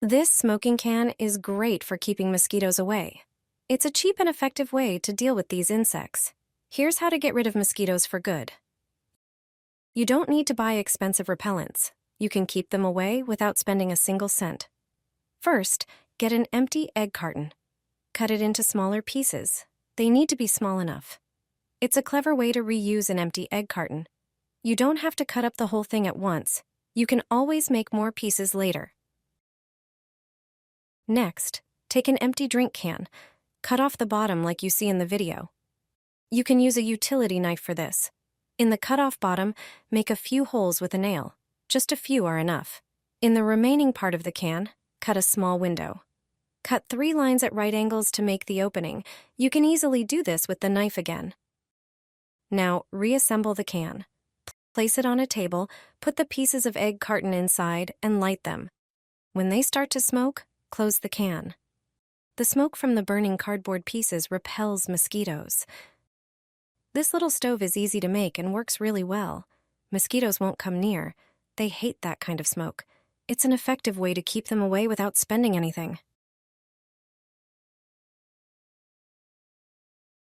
This smoking can is great for keeping mosquitoes away. It's a cheap and effective way to deal with these insects. Here's how to get rid of mosquitoes for good. You don't need to buy expensive repellents. You can keep them away without spending a single cent. First, get an empty egg carton. Cut it into smaller pieces. They need to be small enough. It's a clever way to reuse an empty egg carton. You don't have to cut up the whole thing at once. You can always make more pieces later. Next, take an empty drink can. Cut off the bottom like you see in the video. You can use a utility knife for this. In the cut-off bottom, make a few holes with a nail. Just a few are enough. In the remaining part of the can, cut a small window. Cut 3 lines at right angles to make the opening. You can easily do this with the knife again. Now, reassemble the can. Place it on a table, put the pieces of egg carton inside, and light them. When they start to smoke, close the can. The smoke from the burning cardboard pieces repels mosquitoes. This little stove is easy to make and works really well. Mosquitoes won't come near. They hate that kind of smoke. It's an effective way to keep them away without spending anything.